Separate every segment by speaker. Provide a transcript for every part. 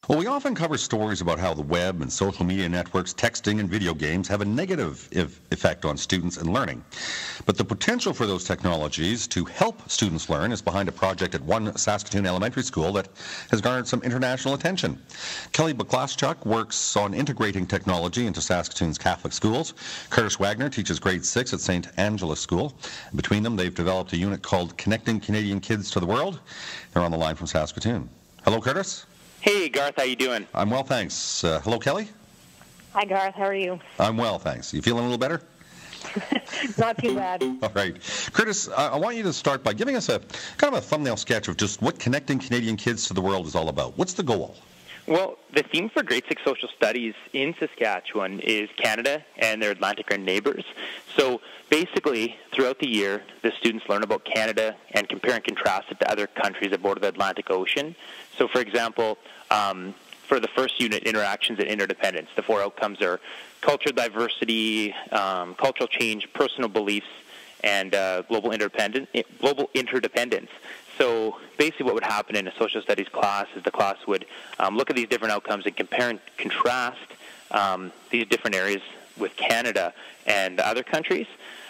Speaker 1: Well, we often cover stories about how the web and social media networks, texting, and video games have a negative effect on students and learning. But the potential for those technologies to help students learn is behind a project at one Saskatoon elementary school that has garnered some international attention. Kelli Boklaschuk works on integrating technology into Saskatoon's Catholic schools. Curtis Wagner teaches grade 6 at St. Angela's School. Between them, they've developed a unit called Connecting Canadian Kids to the World. They're on the line from Saskatoon. Hello, Curtis.
Speaker 2: Hey, Garth, how you doing?
Speaker 1: I'm well, thanks. Hello, Kelli.
Speaker 3: Hi, Garth. How are you?
Speaker 1: I'm well, thanks. You feeling a little better?
Speaker 3: Not too bad.
Speaker 1: All right. Curtis, I want you to start by giving us a kind of a thumbnail sketch of just what Connecting Canadian Kids to the World is all about. What's the goal?
Speaker 2: Well, the theme for grade 6 social studies in Saskatchewan is Canada and their Atlantic Rim neighbors. So basically, throughout the year, the students learn about Canada and compare and contrast it to other countries that border the Atlantic Ocean. So, for example, for the first unit, Interactions and Interdependence, the 4 outcomes are cultural diversity, cultural change, personal beliefs, and global interdependence. So basically what would happen in a social studies class is the class would look at these different outcomes and compare and contrast these different areas with Canada and other countries.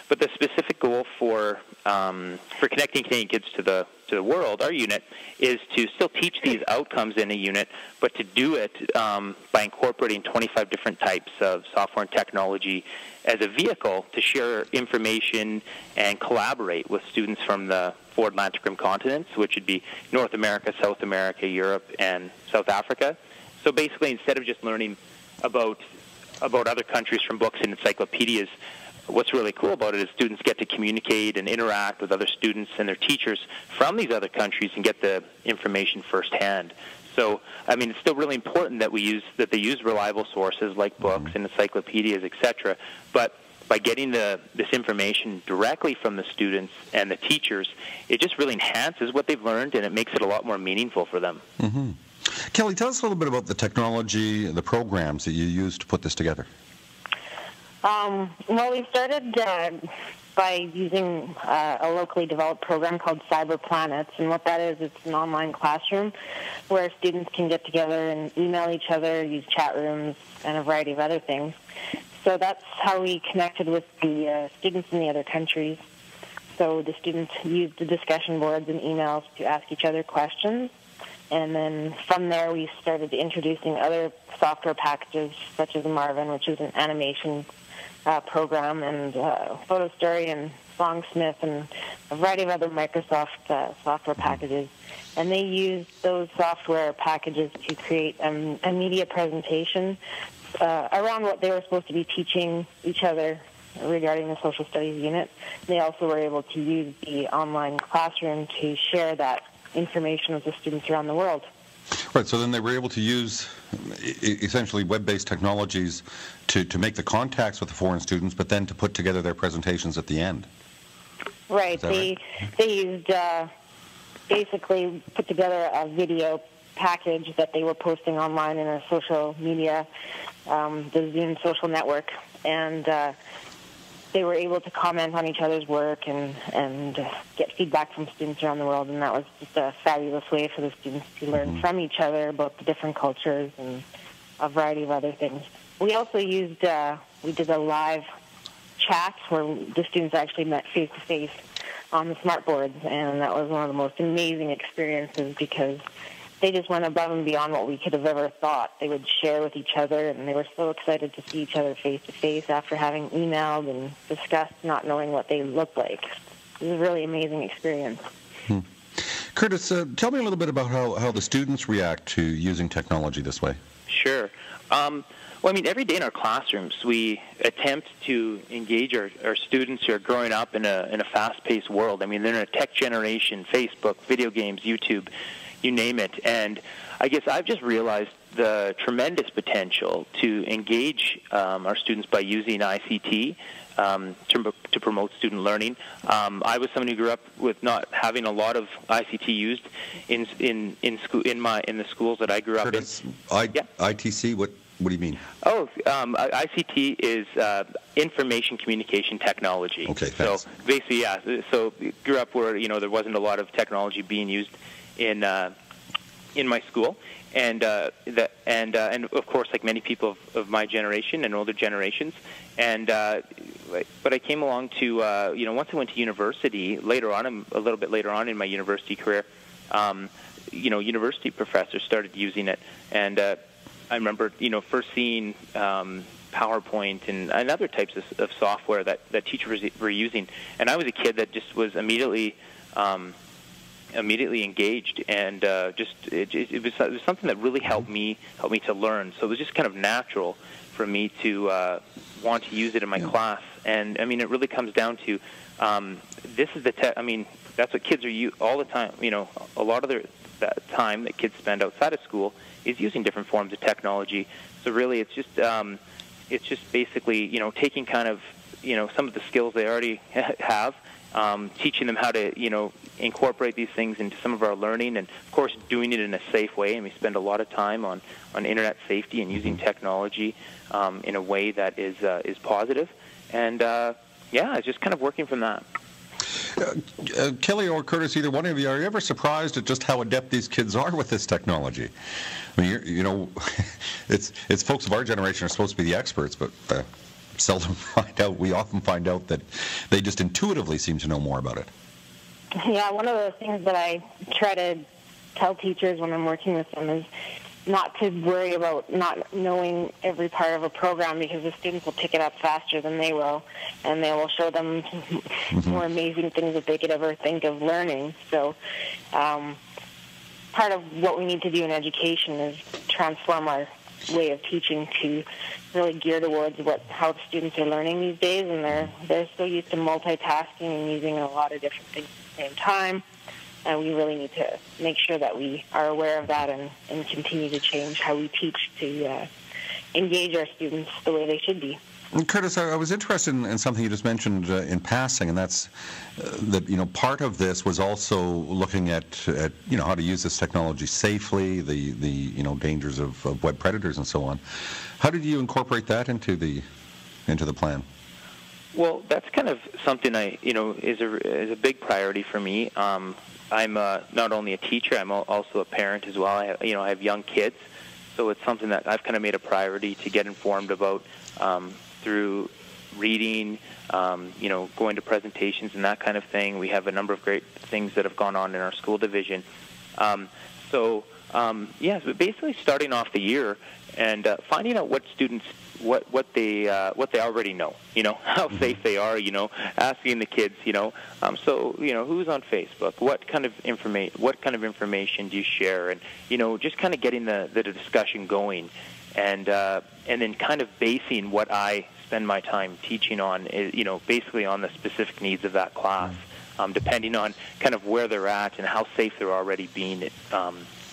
Speaker 2: But the specific goal for Connecting Canadian Kids to the World, our unit, is to still teach these outcomes in a unit, but to do it by incorporating 25 different types of software and technology as a vehicle to share information and collaborate with students from the 4 Atlantic Rim continents, which would be North America, South America, Europe, and South Africa. So basically, instead of just learning about other countries from books and encyclopedias, what's really cool about it is students get to communicate and interact with other students and their teachers from these other countries and get the information firsthand. So, I mean, it's still really important that they use reliable sources like books and encyclopedias, etc. But by getting this information directly from the students and the teachers, it just really enhances what they've learned, and it makes it a lot more meaningful for them.
Speaker 1: Mm-hmm. Kelli, tell us a little bit about the technology, the programs that you used to put this together.
Speaker 3: Well, we started by using a locally developed program called Cyber Planets, and what that is, it's an online classroom where students can get together and email each other, use chat rooms, and a variety of other things. So that's how we connected with the students in the other countries. So the students used the discussion boards and emails to ask each other questions, and then from there we started introducing other software packages such as Marvin, which is an animation program, and PhotoStory and Songsmith and a variety of other Microsoft software packages. And they used those software packages to create a media presentation around what they were supposed to be teaching each other regarding the social studies unit. They also were able to use the online classroom to share that information with the students around the world.
Speaker 1: Right, so then they were able to use essentially web-based technologies to make the contacts with the foreign students, but then to put together their presentations at the end.
Speaker 3: Right, they used, basically put together a video package that they were posting online in a social media, the Zoom social network, and they were able to comment on each other's work and get feedback from students around the world, and that was just a fabulous way for the students to learn from each other about the different cultures and a variety of other things. We also used, we did a live chat where the students actually met face-to-face on the smart boards, and that was one of the most amazing experiences because they just went above and beyond what we could have ever thought. They would share with each other, and they were so excited to see each other face-to-face after having emailed and discussed not knowing what they looked like. It was a really amazing experience.
Speaker 1: Curtis, tell me a little bit about how the students react to using technology this way.
Speaker 2: Sure. Well, I mean, every day in our classrooms, we attempt to engage our students who are growing up in a fast-paced world. I mean, they're in a tech generation, Facebook, video games, YouTube, you name it. And I guess I've just realized the tremendous potential to engage our students by using ICT to promote student learning. I was someone who grew up with not having a lot of ICT used in the schools that I grew up in.
Speaker 1: ITC, what do you mean?
Speaker 2: Oh, ICT is information communication technology.
Speaker 1: Okay, thanks.
Speaker 2: So basically, yeah. So grew up where there wasn't a lot of technology being used in my school, and of course, like many people of my generation and older generations, but I came along to once I went to university a little bit later on in my university career, university professors started using it, and I remember first seeing PowerPoint and other types of software that teachers were using, and I was a kid that just was immediately engaged, and it was something that really helped me to learn. So it was just kind of natural for me to want to use it in my class. And I mean, it really comes down to this is that's what kids are all the time. A lot of that time that kids spend outside of school is using different forms of technology. So really, it's just basically taking kind of some of the skills they already have. Teaching them how to, incorporate these things into some of our learning, and of course doing it in a safe way. And we spend a lot of time on internet safety and using technology in a way that is positive. And it's just kind of working from that.
Speaker 1: Kelly or Curtis, either one of you, are you ever surprised at just how adept these kids are with this technology? I mean, it's folks of our generation are supposed to be the experts, but we often find out that they just intuitively seem to know more about it.
Speaker 3: Yeah, one of the things that I try to tell teachers when I'm working with them is not to worry about not knowing every part of a program, because the students will pick it up faster than they will, and they will show them more amazing things that they could ever think of learning. So part of what we need to do in education is transform our way of teaching to really gear towards how the students are learning these days, and they're so used to multitasking and using a lot of different things at the same time, and we really need to make sure that we are aware of that and continue to change how we teach to engage our students the way they should be.
Speaker 1: And Curtis, I was interested in something you just mentioned in passing, and that's that part of this was also looking at how to use this technology safely, the dangers of web predators and so on. How did you incorporate that into the plan?
Speaker 2: Well, that's kind of something is a big priority for me. I'm not only a teacher, I'm also a parent as well. I have young kids, so it's something that I've kind of made a priority to get informed about. Through reading, going to presentations and that kind of thing. We have a number of great things that have gone on in our school division. So basically starting off the year and finding out what students, what they already know, how safe they are, asking the kids, so who's on Facebook, what kind of information do you share, and just kind of getting the discussion going. And then kind of basing what I spend my time teaching on, basically on the specific needs of that class, depending on kind of where they're at and how safe they're already being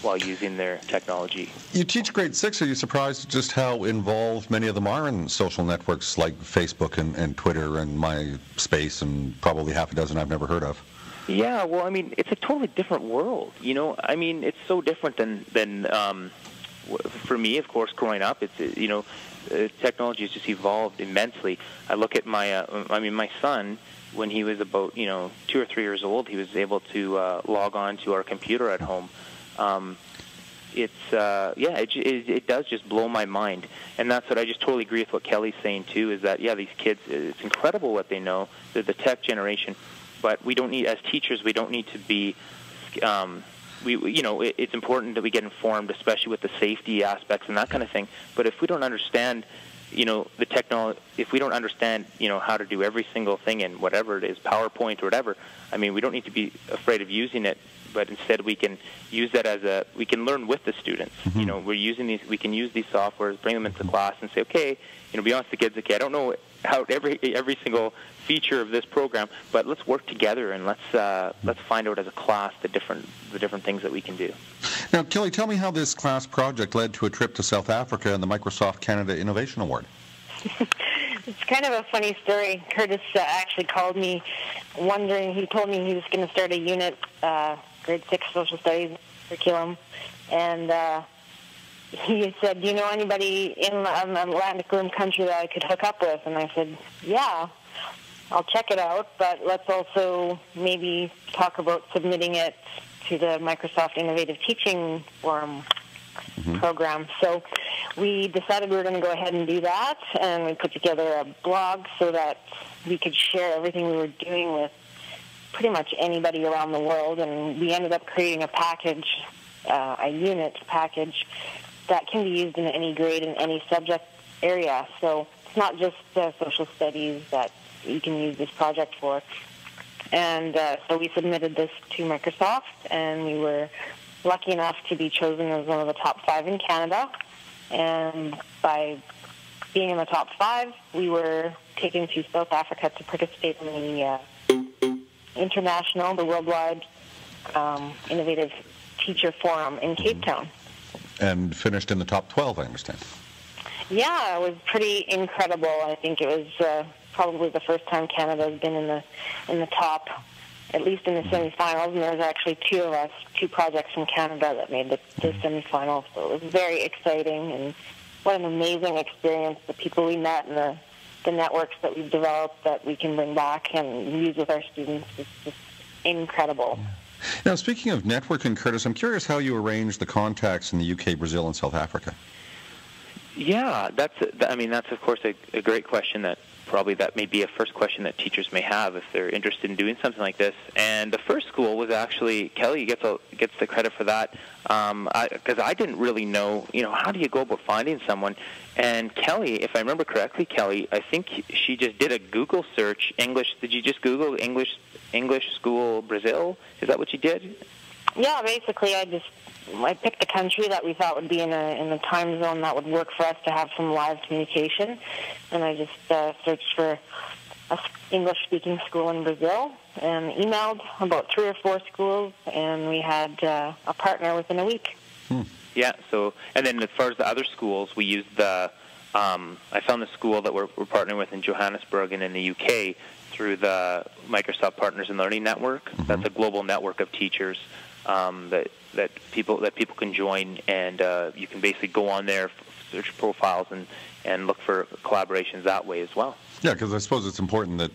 Speaker 2: while using their technology. You
Speaker 1: teach grade 6. Are you surprised just how involved many of them are in social networks like Facebook and Twitter and MySpace and probably half a dozen I've never heard of?
Speaker 2: Yeah, well, I mean, it's a totally different world. I mean, it's so different than for me, of course, growing up, technology has just evolved immensely. I look at my son, when he was about 2 or 3 years old, he was able to log on to our computer at home. It does just blow my mind, and that's what I just totally agree with what Kelly's saying too. Is that these kids, it's incredible what they know. They're the tech generation, but we don't need, as teachers, we don't need to be. It's important that we get informed, especially with the safety aspects and that kind of thing. But if we don't understand, the technology, if we don't understand, how to do every single thing in whatever it is, PowerPoint or whatever, I mean, we don't need to be afraid of using it. But instead, we can use that we can learn with the students. We're using these. We can use these softwares, bring them into class, and say, okay, be honest with the kids. Okay, I don't know how every single feature of this program, but let's work together and let's find out as a class the different things that we can do.
Speaker 1: Now, Kelly, tell me how this class project led to a trip to South Africa and the Microsoft Canada Innovation Award.
Speaker 3: It's kind of a funny story. Curtis actually called me wondering. He told me he was going to start a unit, grade 6 social studies curriculum, and he said, do you know anybody in the Atlantic Rim country that I could hook up with? And I said, yeah, I'll check it out, but let's also maybe talk about submitting it to the Microsoft Innovative Teaching Forum. program. So we decided we were going to go ahead and do that, and we put together a blog so that we could share everything we were doing with pretty much anybody around the world, and we ended up creating a package, a unit package, that can be used in any grade in any subject area. So it's not just social studies that you can use this project for. And so we submitted this to Microsoft, and we were lucky enough to be chosen as one of the top 5 in Canada. And by being in the top 5, we were taken to South Africa to participate in the worldwide Innovative Teacher Forum in Cape Town.
Speaker 1: And finished in the top 12, I understand.
Speaker 3: Yeah, it was pretty incredible. I think it was probably the first time Canada has been in the top, at least in the semifinals. And there was actually 2 of us, 2 projects from Canada that made the semifinals. So it was very exciting, and what an amazing experience. The people we met and the networks that we've developed that we can bring back and use with our students is just incredible.
Speaker 1: Yeah. Now, speaking of networking, Curtis, I'm curious how you arranged the contacts in the UK, Brazil, and South Africa.
Speaker 2: Yeah, that's of course a great question that may be a first question that teachers may have if they're interested in doing something like this. And the first school was actually, Kelly gets the credit for that, because I didn't really know, how do you go about finding someone? And Kelly, if I remember correctly, Kelly, I think she just did a Google search, English. Did you just Google English school Brazil? Is that what you did?
Speaker 3: Yeah, basically I picked a country that we thought would be in a time zone that would work for us to have some live communication, and I just searched for an English-speaking school in Brazil and emailed about 3 or 4 schools, and we had a partner within a week.
Speaker 2: Yeah, and then as far as the other schools, we used I found the school that we're partnering with in Johannesburg and in the UK through the Microsoft Partners in Learning Network. That's a global network of teachers that people can join, and you can basically go on there, search profiles, and look for collaborations that way as well.
Speaker 1: Yeah, because I suppose it's important that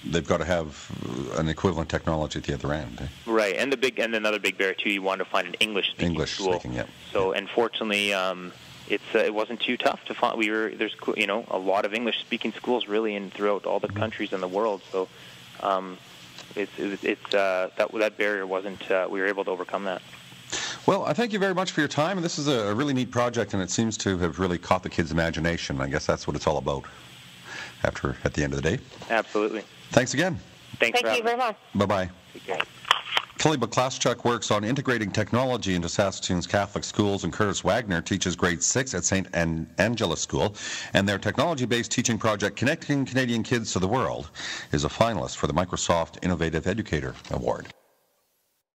Speaker 1: they've got to have an equivalent technology at the other end. Eh?
Speaker 2: Right, and another big barrier too, you want to find an English-speaking school.
Speaker 1: Yeah.
Speaker 2: So, unfortunately, it wasn't too tough to find. There's a lot of English-speaking schools really throughout all the countries in the world. So, that barrier wasn't. We were able to overcome that.
Speaker 1: Well, I thank you very much for your time, and this is a really neat project, and it seems to have really caught the kids' imagination. I guess that's what it's all about at the end of the day.
Speaker 2: Absolutely.
Speaker 1: Thanks again.
Speaker 3: Thank you very much.
Speaker 1: Bye-bye.
Speaker 2: Take care.
Speaker 1: Kelli Boklaschuk works on integrating technology into Saskatoon's Catholic schools, and Curtis Wagner teaches grade 6 at St. Angela School, and their technology-based teaching project, Connecting Canadian Kids to the World, is a finalist for the Microsoft Innovative Educator Award.